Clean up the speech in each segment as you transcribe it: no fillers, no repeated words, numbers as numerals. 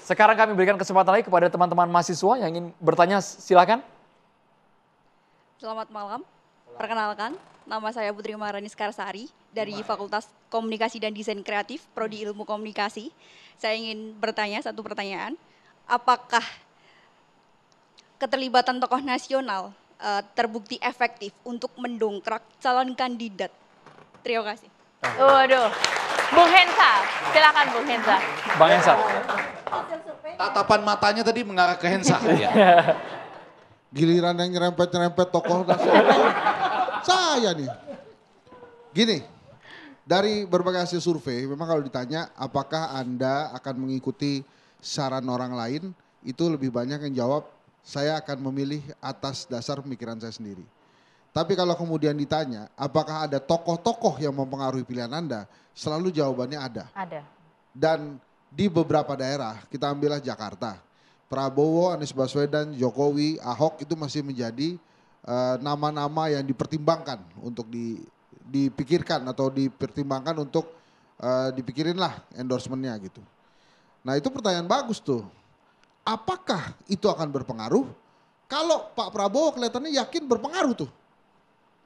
Sekarang kami berikan kesempatan lagi kepada teman-teman mahasiswa yang ingin bertanya, silakan. Selamat malam, perkenalkan nama saya Putri Maharani Skarsari dari Fakultas Komunikasi dan Desain Kreatif, Prodi Ilmu Komunikasi. Saya ingin bertanya satu pertanyaan, apakah keterlibatan tokoh nasional terbukti efektif untuk mendongkrak calon kandidat? Terima kasih. Waduh, Bung Hensa, silakan Bung Hensa. Bang Hensa. Tatapan matanya tadi mengarah ke Hensa. Ya. Giliran yang nyerempet-nyerempet tokoh nasional. Saya nih. Gini, dari berbagai hasil survei, memang kalau ditanya apakah Anda akan mengikuti saran orang lain, itu lebih banyak yang jawab, saya akan memilih atas dasar pemikiran saya sendiri. Tapi kalau kemudian ditanya, apakah ada tokoh-tokoh yang mempengaruhi pilihan Anda, selalu jawabannya ada. Ada. Dan di beberapa daerah, kita ambillah Jakarta, Prabowo, Anies Baswedan, Jokowi, Ahok itu masih menjadi nama-nama yang dipertimbangkan untuk dipikirkan atau dipertimbangkan untuk dipikirin lah endorsementnya gitu. Nah itu pertanyaan bagus tuh. Apakah itu akan berpengaruh? Kalau Pak Prabowo kelihatannya yakin berpengaruh tuh.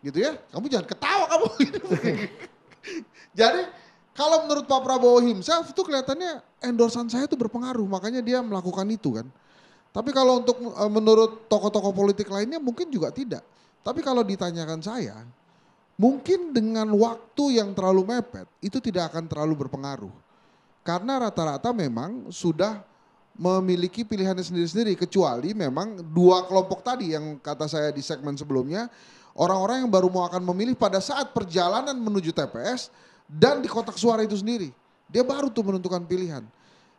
Gitu ya, kamu jangan ketawa kamu. Jadi kalau menurut Pak Prabowo himself itu kelihatannya endorsan saya itu berpengaruh, makanya dia melakukan itu kan. Tapi kalau untuk menurut tokoh-tokoh politik lainnya mungkin juga tidak. Tapi kalau ditanyakan saya, mungkin dengan waktu yang terlalu mepet itu tidak akan terlalu berpengaruh. Karena rata-rata memang sudah memiliki pilihannya sendiri-sendiri, kecuali memang dua kelompok tadi yang kata saya di segmen sebelumnya, orang-orang yang baru mau akan memilih pada saat perjalanan menuju TPS dan di kotak suara itu sendiri. Dia baru tuh menentukan pilihan.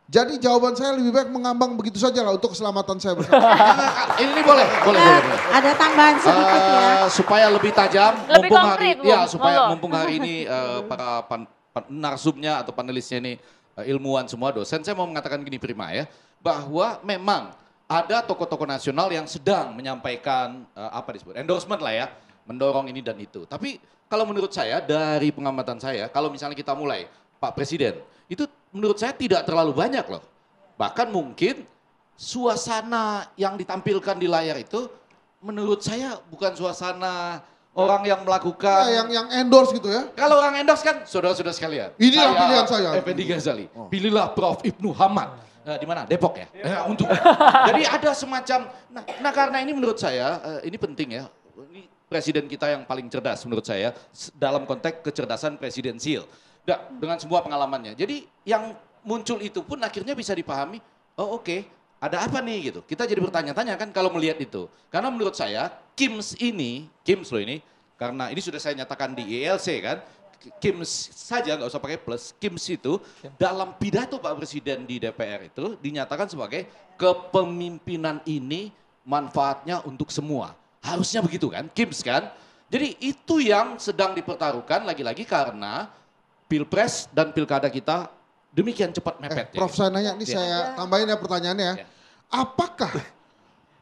Jadi jawaban saya lebih baik mengambang begitu saja lah untuk keselamatan saya bersama. Ini boleh. Ada tambahan sedikit ya. Supaya lebih tajam, Lebih konkret, Bung. supaya Monggo. mumpung hari ini para narsumnya atau panelisnya ini ilmuwan semua dosen, saya mau mengatakan gini Prima ya, bahwa memang ada tokoh-tokoh nasional yang sedang menyampaikan apa disebut endorsement lah ya, mendorong ini dan itu. Tapi kalau menurut saya dari pengamatan saya, kalau misalnya kita mulai Pak Presiden, itu menurut saya tidak terlalu banyak loh. Bahkan mungkin suasana yang ditampilkan di layar itu menurut saya bukan suasana orang yang melakukan. Ya, yang endorse gitu ya. Kalau orang endorse kan saudara-saudara sekalian. Inilah pilihan saya. Effendi Ghazali. Pilihlah Prof. Ibnu Hamad. Di mana? Depok ya? Untuk. Jadi ada semacam, nah karena ini menurut saya, ini penting ya. Ini presiden kita yang paling cerdas menurut saya dalam konteks kecerdasan presidensial. Dengan semua pengalamannya. Jadi yang muncul itu pun akhirnya bisa dipahami, oh oke, ada apa nih gitu. Kita jadi bertanya-tanya kan kalau melihat itu. Karena menurut saya Kims loh ini, karena ini sudah saya nyatakan di ILC kan, Kims saja nggak usah pakai plus, Kims itu dalam pidato Pak Presiden di DPR itu dinyatakan sebagai kepemimpinan ini manfaatnya untuk semua. Harusnya begitu kan, Kims kan. Jadi itu yang sedang dipertaruhkan lagi-lagi karena Pilpres dan Pilkada kita demikian cepat mepet. Prof saya nanya, ini saya tambahin ya pertanyaannya ya. Apakah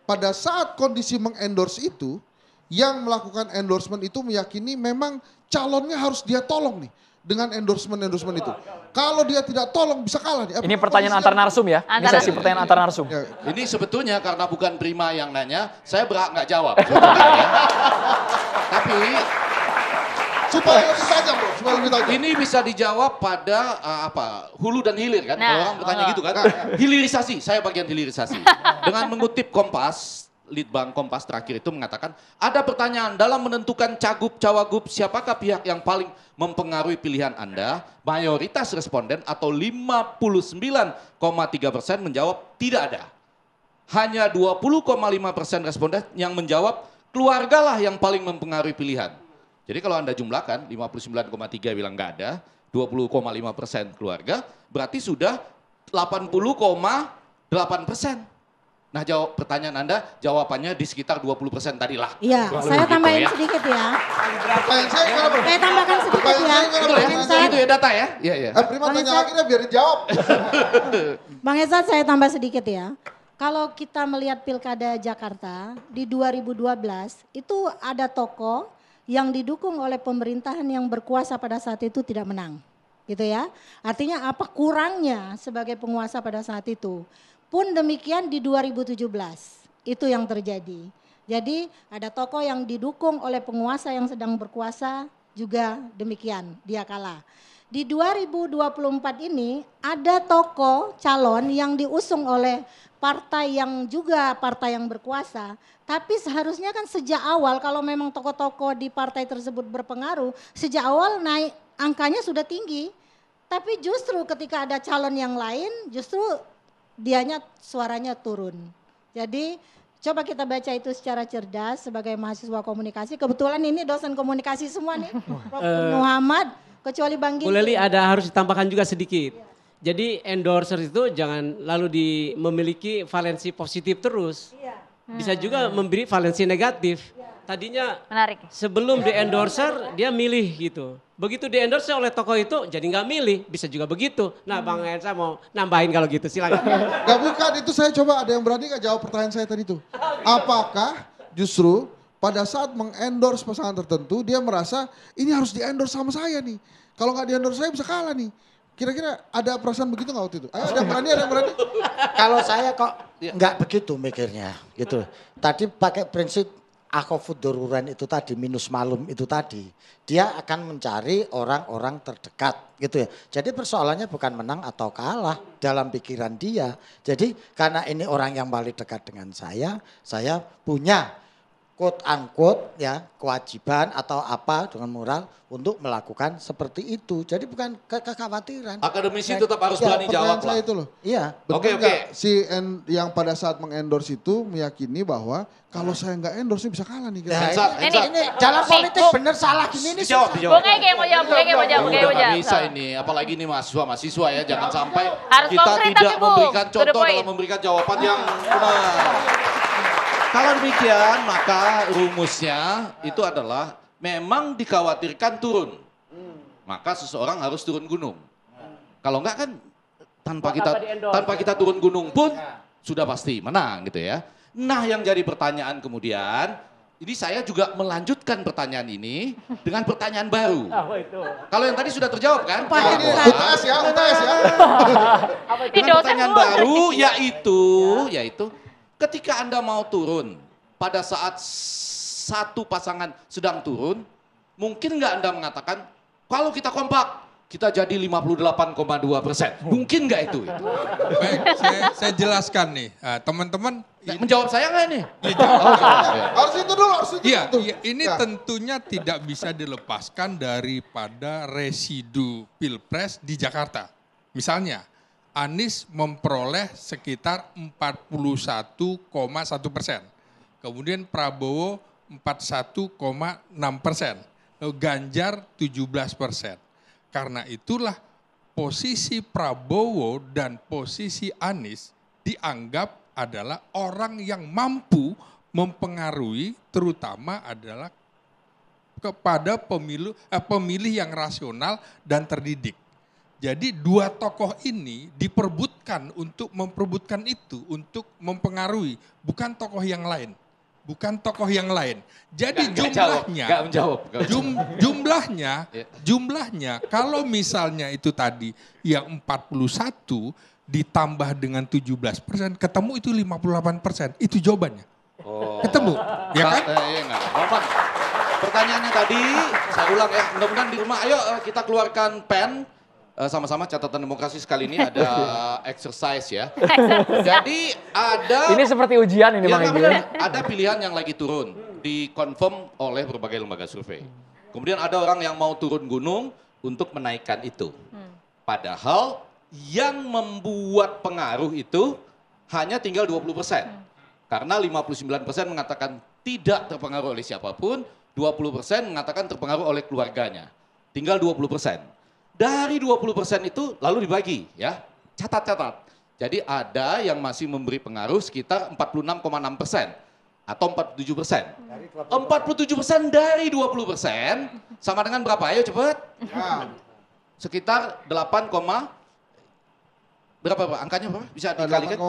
pada saat kondisi mengendorse itu, yang melakukan endorsement itu meyakini memang calonnya harus dia tolong nih dengan endorsement itu. Kalau dia tidak tolong bisa kalah nih. Ini pertanyaan antar narsum ya? Ini sesi pertanyaan antar narsum. Ya. Ini sebetulnya karena bukan Prima yang nanya, saya berhak nggak jawab. Ya. Tapi supaya lebih tajam bro, supaya lebih tajam. ini bisa dijawab pada hulu dan hilir kan? Kalau orang bertanya gitu kan? Hilirisasi, saya bagian hilirisasi. Dengan mengutip Kompas, Litbang Kompas terakhir itu mengatakan, ada pertanyaan dalam menentukan cagup cawagup siapakah pihak yang paling mempengaruhi pilihan Anda? Mayoritas responden atau 59,3% menjawab tidak ada. Hanya 20,5% responden yang menjawab keluargalah yang paling mempengaruhi pilihan. Jadi kalau Anda jumlahkan 59,3 bilang nggak ada, 20,5% keluarga, berarti sudah 80,8%. Nah pertanyaan Anda jawabannya di sekitar 20% tadi lah. Iya, saya tambahin sedikit ya. Saya tambahkan sedikit ya. Itu ya data ya? Iya, iya. Prima tanya lagi deh biar dijawab. Bang Ezat saya tambah sedikit ya. Kalau kita melihat Pilkada Jakarta di 2012 itu ada tokoh yang didukung oleh pemerintahan yang berkuasa pada saat itu tidak menang. gitu ya. Artinya apa kurangnya sebagai penguasa pada saat itu. Pun demikian di 2017 itu yang terjadi. Jadi ada tokoh yang didukung oleh penguasa yang sedang berkuasa juga demikian dia kalah. Di 2024 ini ada tokoh calon yang diusung oleh partai yang juga partai yang berkuasa. Tapi seharusnya kan sejak awal kalau memang tokoh-tokoh di partai tersebut berpengaruh, sejak awal naik angkanya sudah tinggi. Tapi justru ketika ada calon yang lain justru dianya suaranya turun. Jadi coba kita baca itu secara cerdas sebagai mahasiswa komunikasi. Kebetulan ini dosen komunikasi semua nih, Prof. Muhammad, kecuali Bang Ginting. Bu Leli ada harus ditambahkan juga sedikit. Jadi endorser itu jangan lalu memiliki valensi positif terus. Bisa juga memberi valensi negatif. Tadinya Menarik. sebelum di endorser dia milih gitu. Begitu di endorse oleh tokoh itu jadi nggak milih. Bisa juga begitu. Nah Bang Hensa mau nambahin kalau gitu silakan. Gak bukan, itu saya coba ada yang berani gak jawab pertanyaan saya tadi tuh. Apakah justru pada saat mengendorse pasangan tertentu dia merasa ini harus di-endorse sama saya nih. Kalau nggak di-endorse saya bisa kalah nih. Kira-kira ada perasaan begitu nggak waktu itu? Ayo ada yang berani, ada yang berani. Kalau saya kok nggak begitu mikirnya gitu. Tadi pakai prinsip akhafuddururan itu tadi, minus malum itu tadi. Dia akan mencari orang-orang terdekat gitu ya. Jadi persoalannya bukan menang atau kalah dalam pikiran dia. Jadi karena ini orang yang paling dekat dengan saya punya quote unquote ya kewajiban atau apa dengan moral untuk melakukan seperti itu. Jadi bukan kekhawatiran. Akademisi tetap harus berani jawab lah. Saya itu loh. Iya. Betul nggak yang pada saat mengendorse itu meyakini bahwa kalau saya nggak endorse bisa kalah nih. Nah, Hensa. ini dalam politik bener salah gini ini Dijawab, susah. dijawab. Bung Ege mau jawab, Bung Ege mau jawab, Bung Ege mau Udah jawab. bisa ini, apalagi ini mahasiswa ya, jangan sampai Harus kita konkret tidak tapi, Bung. memberikan To the contoh point. dalam memberikan jawaban yang benar. Kalau demikian maka rumusnya itu adalah memang dikhawatirkan turun. Maka seseorang harus turun gunung. Kalau enggak kan tanpa kita turun gunung pun sudah pasti menang gitu ya. Nah yang jadi pertanyaan kemudian, ini saya juga melanjutkan pertanyaan ini dengan pertanyaan baru. Kalau yang tadi sudah terjawab kan? Ini UTS ya. Ini Dengan dosen pertanyaan Bu. baru yaitu ketika Anda mau turun pada saat satu pasangan sedang turun, mungkin nggak Anda mengatakan kalau kita kompak kita jadi 58,2%. Mungkin nggak itu? Baik, saya jelaskan nih. Teman-teman. Menjawab saya nggak nih? Harus itu dulu, harus itu. Iya, ini tentunya tidak bisa dilepaskan daripada residu pilpres di Jakarta. Misalnya, Anies memperoleh sekitar 41,1%. Kemudian Prabowo 41,6%. Ganjar 17%. Karena itulah posisi Prabowo dan posisi Anies dianggap adalah orang yang mampu mempengaruhi terutama adalah kepada pemilih yang rasional dan terdidik. Jadi dua tokoh ini diperbutkan untuk memperebutkan itu, untuk mempengaruhi, bukan tokoh yang lain. Bukan tokoh yang lain. Jadi jumlahnya kalau misalnya itu tadi yang 41 ditambah dengan 17%, ketemu itu 58%. Itu jawabannya. Ketemu, ya kan? Iya enggak. Bapak, pertanyaannya tadi, saya ulang ya, mudah-mudahan di rumah, ayo kita keluarkan pen. Sama-sama catatan demokrasi sekali ini ada exercise ya. Jadi ada... Ini seperti ujian ini Bang Ege. Ada pilihan yang lagi turun, dikonfirm oleh berbagai lembaga survei. Kemudian ada orang yang mau turun gunung untuk menaikkan itu. Padahal yang membuat pengaruh itu hanya tinggal 20%. Karena 59% mengatakan tidak terpengaruh oleh siapapun, 20% mengatakan terpengaruh oleh keluarganya. Tinggal 20%. Dari 20% itu lalu dibagi ya, catat-catat. Jadi ada yang masih memberi pengaruh sekitar 46,6% atau 47%. 47% dari 20% sama dengan berapa? Ayo cepet. Sekitar 8, berapa Pak? Angkanya berapa? Bisa dikalikan?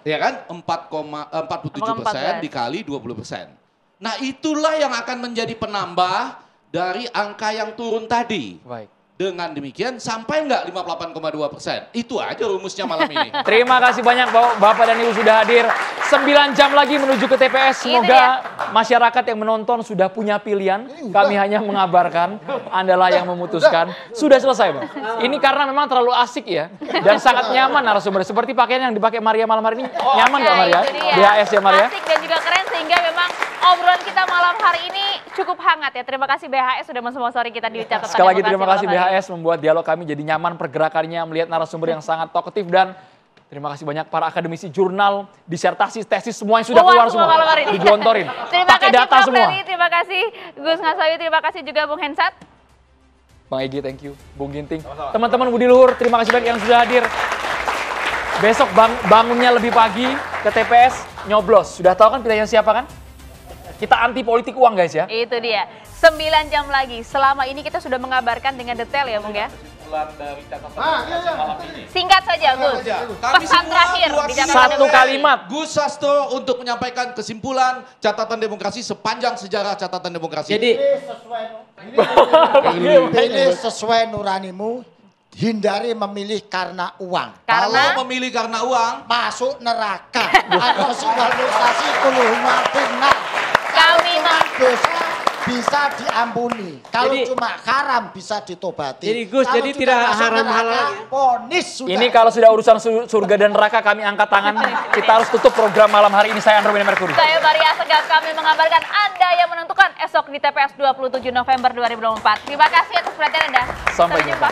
Ya kan? 47% dikali 20%. Nah itulah yang akan menjadi penambah dari angka yang turun tadi. Baik. Dengan demikian sampai nggak 58,2%? Itu aja rumusnya malam ini. Terima kasih banyak Bapak dan Ibu sudah hadir. 9 jam lagi menuju ke TPS. Semoga masyarakat yang menonton sudah punya pilihan. Kami hanya mengabarkan, Andalah yang memutuskan. Sudah selesai, Bang. Ini karena memang terlalu asik ya. Dan sangat nyaman narasumber. Seperti pakaian yang dipakai Maria malam hari ini. Nyaman nggak Maria? BHS ya Maria? Asik dan juga keren sehingga memang obrolan kita malam hari ini cukup hangat ya. Terima kasih BHS sudah mensponsori kita di catatan. Sekali lagi terima kasih BHS membuat dialog kami jadi nyaman, pergerakannya, melihat narasumber yang sangat talkatif, dan terima kasih banyak para akademisi jurnal, disertasi, tesis, semua yang sudah keluar semua digelontorin. Pakai data semua. Terima kasih Gus Ngasawi, terima kasih juga Bung Hensat. Bang Egy, thank you. Bung Ginting. Teman-teman Budi Luhur, terima kasih banyak yang sudah hadir. Besok bangunnya lebih pagi ke TPS, nyoblos. Sudah tahu kan pilihannya siapa kan? Kita anti politik uang guys ya. Itu dia. 9 jam lagi. Selama ini kita sudah mengabarkan dengan detail ya Bung ya. Dari catatan malam ini. Singkat saja Gus. Pesan terakhir di catatan. Satu kalimat. Gus Hasto untuk menyampaikan kesimpulan catatan demokrasi sepanjang sejarah catatan demokrasi. Jadi pilih sesuai nuranimu, hindari memilih karena uang. Kalau memilih karena uang, masuk neraka. Atau sinkronisasi kuluhumatina. Kami dosa bisa diampuni. Kalau Jadi- cuma haram bisa ditobati. Jadi, Gus, Kalau jadi sudah tidak masuk haram-haram neraka, lagi. Ponis sudah. Ini kalau sudah urusan surga dan neraka kami angkat tangan. Kita harus tutup program malam hari ini. Saya Andro Beni Merkuri. Saya Maria Segaf, kami mengabarkan Anda yang menentukan esok di TPS 27 November 2024. Terima kasih atas perhatian Anda. Sampai jumpa.